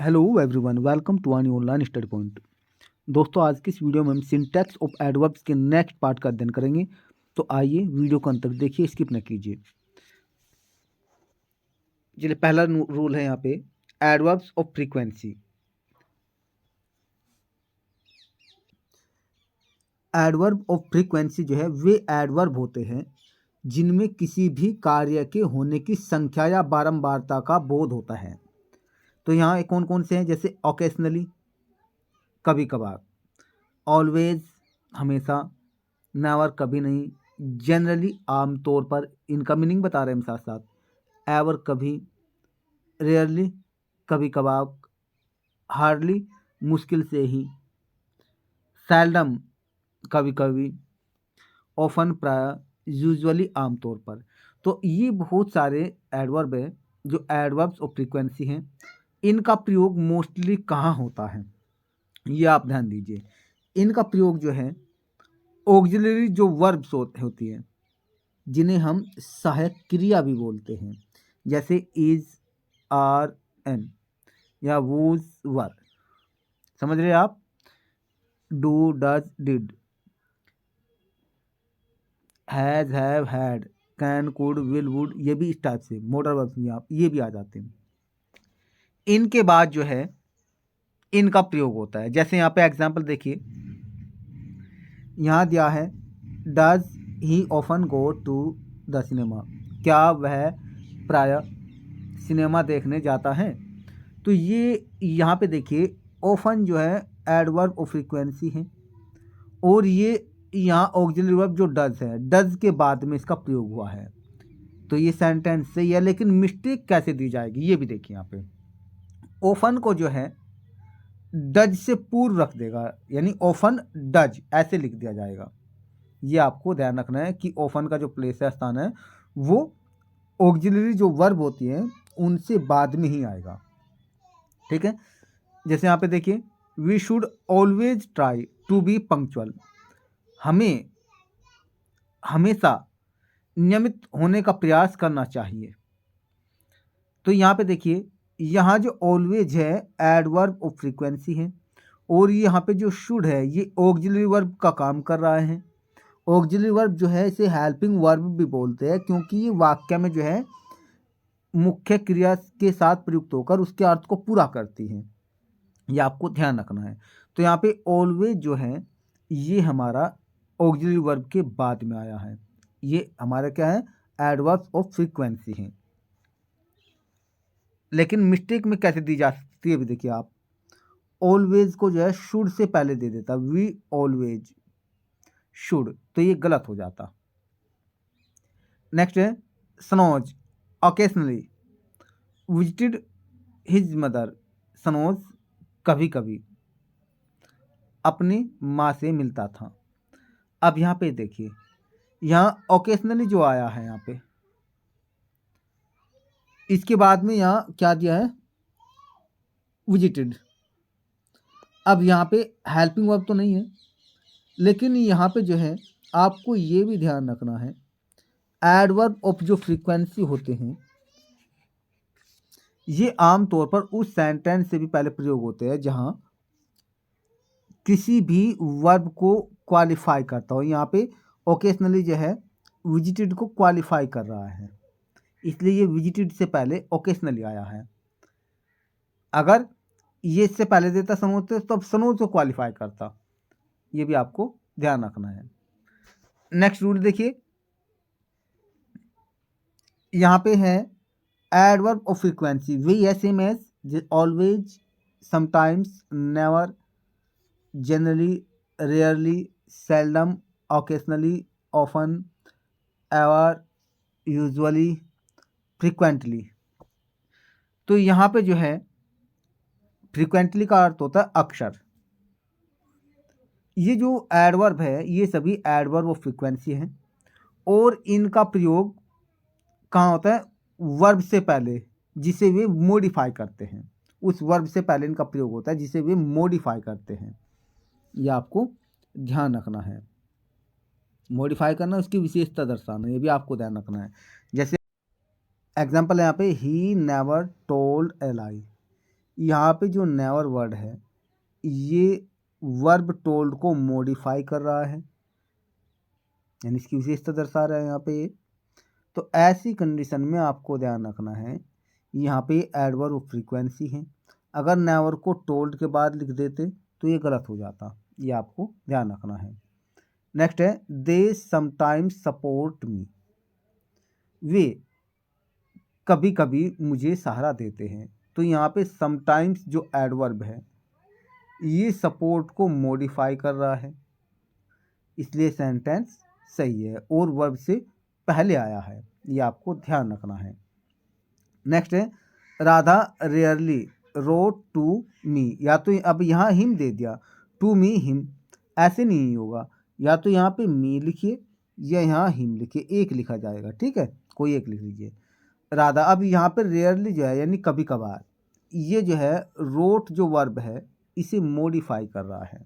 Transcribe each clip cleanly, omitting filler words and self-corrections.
Hello everyone, welcome to आनी online study point. दोस्तों, आज की इस वीडियो में हम सिंटैक्स ऑफ एडवर्ब्स के नेक्स्ट पार्ट का अध्ययन करेंगे। तो आइए वीडियो को अंत तक देखिए, स्किप न कीजिए। चलिए, पहला रूल है यहाँ पे adverbs of frequency. Adverb of frequency जो है वे एडवर्ब होते हैं जिनमें किसी भी कार्य के होने की संख्या या बारंबारता का बोध होता है। तो यहाँ कौन कौन से हैं, जैसे ओकेशनली कभी कभार, ऑलवेज हमेशा, नेवर कभी नहीं, जनरली आमतौर पर, इनका मीनिंग बता रहे हैं हम साथ साथ, एवर कभी, रेयरली कभी कभार, हार्डली मुश्किल से ही, सेल्डम कभी कभी, ऑफन प्राय, यूजुअली आमतौर पर। तो ये बहुत सारे एडवर्ब हैं जो एडवर्ब्स ऑफ फ्रीक्वेंसी हैं। इनका प्रयोग मोस्टली कहाँ होता है ये आप ध्यान दीजिए। इनका प्रयोग जो है ऑक्सिलरी जो वर्ब्स होती हैं जिन्हें हम सहायक क्रिया भी बोलते हैं, जैसे इज, आर, एन या वूज, वर। समझ रहे आप? Do, does, did, has, have, had, can, could, will, would, ये भी इस टाइप से मोडल वर्ब्स भी आप ये भी आ जाते हैं। इनके बाद जो है इनका प्रयोग होता है। जैसे यहाँ पे एग्जाम्पल देखिए, यहाँ दिया है does he often go to the cinema, क्या वह प्राय सिनेमा देखने जाता है। तो ये यहाँ पे देखिए ऑफन जो है एडवर्ब ऑफ फ्रीक्वेंसी है, और ये यहाँ ऑक्सिलरी वर्ब जो डज है, डज के बाद में इसका प्रयोग हुआ है। तो ये सेंटेंस सही है, लेकिन मिस्टेक कैसे दी जाएगी ये भी देखिए। यहाँ पे ऑफन को जो है डज से पूर्व रख देगा, यानी ऑफन डज ऐसे लिख दिया जाएगा। ये आपको ध्यान रखना है कि ऑफन का जो प्लेस है, स्थान है, वो ऑक्सिलरी जो वर्ब होती है उनसे बाद में ही आएगा। ठीक है, जैसे यहाँ पे देखिए we should always try to be punctual, हमें हमेशा नियमित होने का प्रयास करना चाहिए। तो यहाँ पे देखिए, यहाँ जो ऑलवेज है एडवर्ब ऑफ फ्रीक्वेंसी है, और यहाँ पे जो शुड है ये ऑक्सिलरी वर्ब का काम कर रहा है। ऑक्सिलरी वर्ब जो है इसे हेल्पिंग वर्ब भी बोलते हैं, क्योंकि ये वाक्य में जो है मुख्य क्रिया के साथ प्रयुक्त होकर उसके अर्थ को पूरा करती है। ये आपको ध्यान रखना है। तो यहाँ पे ऑलवेज जो है ये हमारा ऑक्सिलरी वर्ब के बाद में आया है। ये हमारा क्या है, एडवर्ब ऑफ फ्रीक्वेंसी है। लेकिन मिस्टेक में कैसे दी जा सकती है भी देखिए आप, ऑलवेज को जो है शुड से पहले दे देता, वी ऑलवेज शुड, तो ये गलत हो जाता। नेक्स्ट है Sanoj occasionally visited his mother, Sanoj कभी कभी अपनी माँ से मिलता था। अब यहाँ पे देखिए, यहाँ ओकेशनली जो आया है यहाँ पे, इसके बाद में यहाँ क्या दिया है, विजिटेड। अब यहाँ पे हेल्पिंग वर्ब तो नहीं है, लेकिन यहाँ पे जो है आपको ये भी ध्यान रखना है, एडवर्ब ऑफ जो फ्रीक्वेंसी होते हैं ये आमतौर पर उस सेंटेंस से भी पहले प्रयोग होते हैं जहाँ किसी भी वर्ब को क्वालिफाई करता हो। यहाँ पे ओकेशनली जो है विजिटेड को क्वालिफाई कर रहा है, इसलिए ये विजिटेड से पहले ओकेशनली आया है। अगर ये इससे पहले देता सनोज तो तब सनोज को क्वालिफाई करता। ये भी आपको ध्यान रखना है। नेक्स्ट रूल देखिए, यहाँ पे है एडवर्ब ऑफ फ्रीक्वेंसी वही है same as always, sometimes, never, generally, rarely, seldom, occasionally, often, ever, usually, frequently. तो यहाँ पे जो है फ्रीक्वेंटली का अर्थ होता है अक्सर। ये जो एडवर्ब है ये सभी एडवर्ब ऑफ फ्रीक्वेंसी हैं, और इनका प्रयोग कहाँ होता है, वर्ब से पहले जिसे वे मॉडिफाई करते हैं, उस वर्ब से पहले इनका प्रयोग होता है जिसे वे मॉडिफाई करते हैं। ये आपको ध्यान रखना है। मॉडिफाई करना, उसकी विशेषता दर्शाना, ये भी आपको ध्यान रखना है। जैसे एग्जाम्पल है यहाँ पे, ही नेवर टोल्ड ए लाई, यहाँ पे जो नेवर वर्ड है ये वर्ब टोल्ड को मॉडिफाई कर रहा है, यानी इसकी विशेषता दर्शा रहा है यहाँ पे ये। तो ऐसी कंडीशन में आपको ध्यान रखना है, यहाँ पे एडवर्ब ऑफ फ्रीक्वेंसी है। अगर नेवर को टोल्ड के बाद लिख देते तो ये गलत हो जाता, ये आपको ध्यान रखना है। नेक्स्ट है दे समटाइम्स सपोर्ट मी, वे कभी कभी मुझे सहारा देते हैं। तो यहाँ पे समटाइम्स जो एडवर्ब है ये सपोर्ट को मॉडिफाई कर रहा है, इसलिए सेंटेंस सही है और वर्ब से पहले आया है, ये आपको ध्यान रखना है। नेक्स्ट है Radha rarely wrote to me, या तो अब यहाँ हिम दे दिया, टू मी हिम, ऐसे नहीं होगा, या तो यहाँ पे मी लिखिए या यहाँ हिम लिखिए, एक लिखा जाएगा, ठीक है, कोई एक लिख लीजिए। राधा, अब यहाँ पे रेयरली जो है यानी कभी कभार, ये जो है रोट जो वर्ब है इसे मॉडिफाई कर रहा है,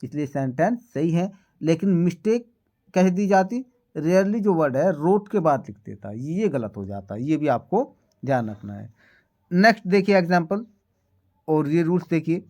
इसलिए सेंटेंस सही है। लेकिन मिस्टेक कह दी जाती, रेयरली जो वर्ड है रोट के बाद लिख देता, ये गलत हो जाता, ये भी आपको ध्यान रखना है। नेक्स्ट देखिए एग्जाम्पल, और ये रूल्स देखिए।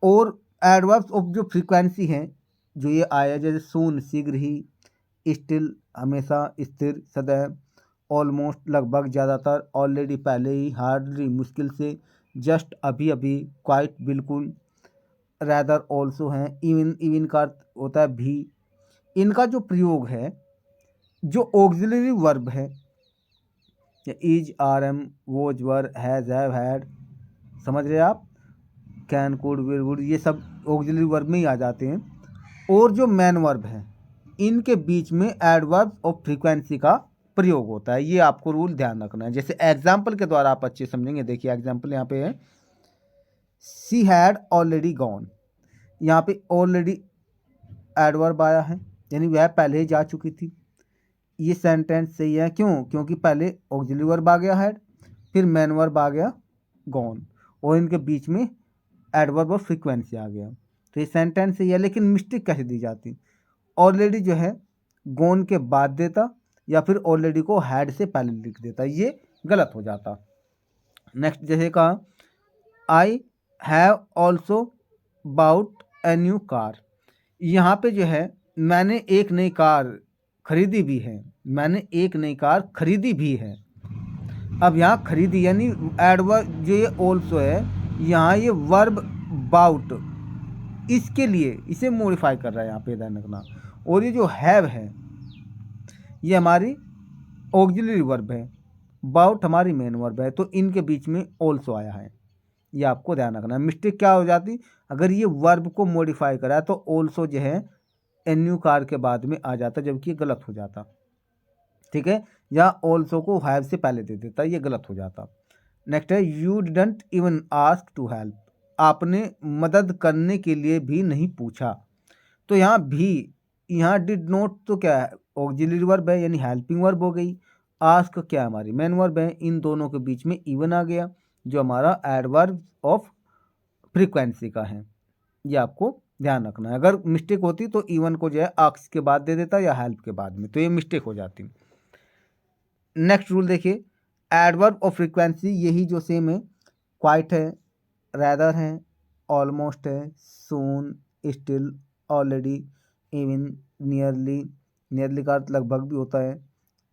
और एडवर्ब्स ऑफ जो फ्रीक्वेंसी हैं जो ये आया, जैसे सून शीघ्र ही, स्टिल हमेशा, स्थिर सदैव, ऑलमोस्ट लगभग ज़्यादातर, ऑलरेडी पहले ही, हार्डली मुश्किल से, जस्ट अभी अभी, क्वाइट बिल्कुल, रैदर ऑल्सो हैं, इवन, इवन का अर्थ होता है भी। इनका जो प्रयोग है, जो ऑक्सिलरी वर्ब है, is, are am, was, were, has, have, had, समझ रहे आप, कैन, कुड, विल, वुड, ये सब ऑक्सिलरी वर्ब में ही आ जाते हैं। और जो मैन वर्ब है इनके बीच में एडवर्ब ऑफ फ्रीक्वेंसी का प्रयोग होता है, ये आपको रूल ध्यान रखना है। जैसे एग्जाम्पल के द्वारा आप अच्छे समझेंगे। देखिए एग्जाम्पल यहाँ पे है, शी हैड ऑलरेडी गॉन, यहाँ पे ऑलरेडी एडवर्ब आया है, यानी वह पहले ही जा चुकी थी, ये सेंटेंस सही है। क्यों? क्योंकि पहले ऑक्सिलरी वर्ब आ गया हैड, फिर मैन वर्ब आ गया गॉन, और इनके बीच में एडवर्ब ऑफ फ्रीक्वेंसी आ गया, तो ये सेंटेंस सही है। लेकिन मिस्टेक कैसे दी जाती, ऑलरेडी जो है गॉन के बाद देता, या फिर ऑलरेडी को हैड से पहले लिख देता, ये गलत हो जाता। नेक्स्ट जैसे कहा, I have also bought a new car, यहाँ पे जो है मैंने एक नई कार खरीदी भी है, मैंने एक नई कार खरीदी भी है। अब यहाँ खरीदी यानी एडवर्ब जो ये ऑल्सो है, यहाँ ये वर्ब बाउट, इसके लिए इसे मॉडिफाई कर रहा है यहाँ पे, ध्यान रखना। और ये जो हैव है ये हमारी ऑक्सिलरी वर्ब है, बाउट हमारी मेन वर्ब है, तो इनके बीच में ऑल्सो आया है, ये आपको ध्यान रखना है। मिस्टेक क्या हो जाती, अगर ये वर्ब को मॉडिफाई करा तो ऑल्सो जो है एन न्यू कार के बाद में आ जाता, जबकि ये गलत हो जाता, ठीक है, या ऑल्सो को हैव से पहले दे देता, ये गलत हो जाता। नेक्स्ट है, you didn't even ask to help, आपने मदद करने के लिए भी नहीं पूछा। तो यहाँ भी, यहाँ डिड नॉट तो क्या है, ऑक्सिलरी वर्ब है यानी हेल्पिंग वर्ब हो गई, आस्क क्या है हमारी मेन वर्ब है, इन दोनों के बीच में इवन आ गया जो हमारा एडवर्ब ऑफ फ्रीक्वेंसी का है, ये आपको ध्यान रखना है। अगर मिस्टेक होती तो इवन को जो है आस्क के बाद दे देता या हेल्प के बाद में, तो ये मिस्टेक हो जाती। नेक्स्ट रूल देखिए, एडवर्ब ऑफ फ्रीक्वेंसी यही जो सेम है, क्वाइट है, रैदर है, ऑलमोस्ट है, soon, still, already, even, nearly, nearly का अर्थ लगभग भी होता है,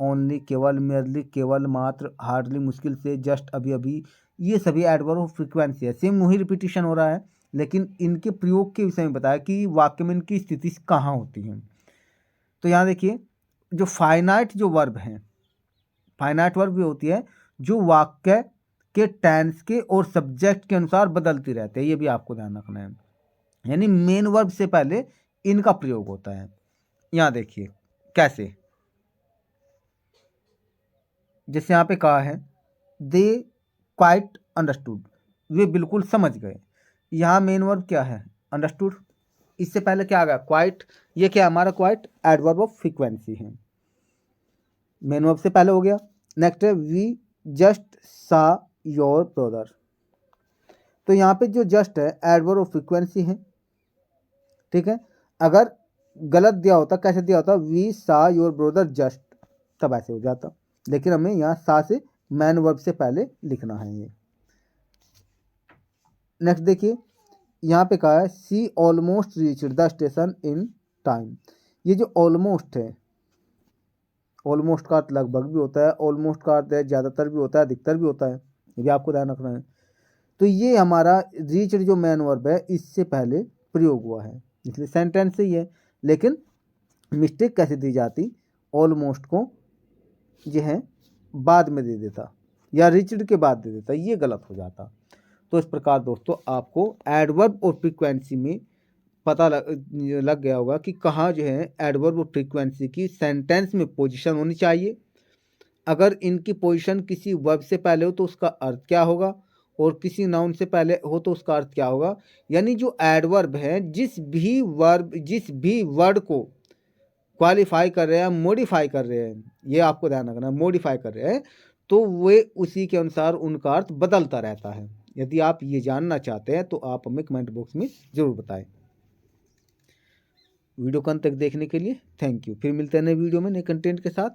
ओनली केवल, मेयरली केवल मात्र, हार्डली मुश्किल से, जस्ट अभी अभी, ये सभी एडवर्ब ऑफ फ्रीक्वेंसी है। सेम वही रिपीटिशन हो रहा है, लेकिन इनके प्रयोग के विषय में बताया कि वाक्य में इनकी स्थिति कहाँ होती है। तो यहाँ देखिए, जो फाइनाइट जो वर्ब हैं, फाइनाइट वर्ब भी होती है जो वाक्य के टेंस के और सब्जेक्ट के अनुसार बदलती रहते हैं, ये भी आपको ध्यान रखना है, यानी मेन वर्ब से पहले इनका प्रयोग होता है। यहाँ देखिए कैसे, जैसे यहाँ पे कहा है, दे क्वाइट अंडरस्टूड, वे बिल्कुल समझ गए। यहाँ मेन वर्ब क्या है, अंडरस्टूड, इससे पहले क्या आ गया, क्वाइट, ये क्या हमारा क्वाइट एडवर्ब ऑफ फ्रीक्वेंसी है, मेन वर्ब से पहले हो गया। नेक्स्ट है, वी जस्ट सा योर ब्रदर, तो यहाँ पे जो जस्ट है एडवर्ब ऑफ फ्रीक्वेंसी है, ठीक है। अगर गलत दिया होता, कैसे दिया होता, we saw your brother just, तब ऐसे हो जाता, लेकिन हमें यहाँ सा से मैन वर्ब से पहले लिखना है ये। नेक्स्ट देखिए, यहाँ पे कहा है she almost reached the station in time. ये जो ऑलमोस्ट है, ऑलमोस्ट का अर्थ लगभग भी होता है, ऑलमोस्ट का अर्थ है ज़्यादातर भी होता है, अधिकतर भी होता है, ये भी आपको ध्यान रखना है। तो ये हमारा रीच्ड जो मेन वर्ब है इससे पहले प्रयोग हुआ है, इसलिए सेंटेंस सही है। लेकिन मिस्टेक कैसे दी जाती, ऑलमोस्ट को जो है बाद में दे देता या रीच्ड के बाद दे देता, ये गलत हो जाता। तो इस प्रकार दोस्तों आपको एडवर्ब और फ्रीक्वेंसी में पता लग गया होगा कि कहाँ जो है एडवर्ब और फ्रीक्वेंसी की सेंटेंस में पोजीशन होनी चाहिए। अगर इनकी पोजीशन किसी वर्ब से पहले हो तो उसका अर्थ क्या होगा, और किसी नाउन से पहले हो तो उसका अर्थ क्या होगा। यानी जो एडवर्ब है, जिस भी वर्ड को क्वालिफाई कर रहे हैं, मॉडिफाई कर रहे हैं, ये आपको ध्यान रखना है, मॉडिफाई कर रहे हैं, तो वे उसी के अनुसार उनका अर्थ बदलता रहता है। यदि आप ये जानना चाहते हैं तो आप हमें कमेंट बॉक्स में ज़रूर बताएं। वीडियो को अंत तक देखने के लिए थैंक यू। फिर मिलते हैं नए वीडियो में नए कंटेंट के साथ।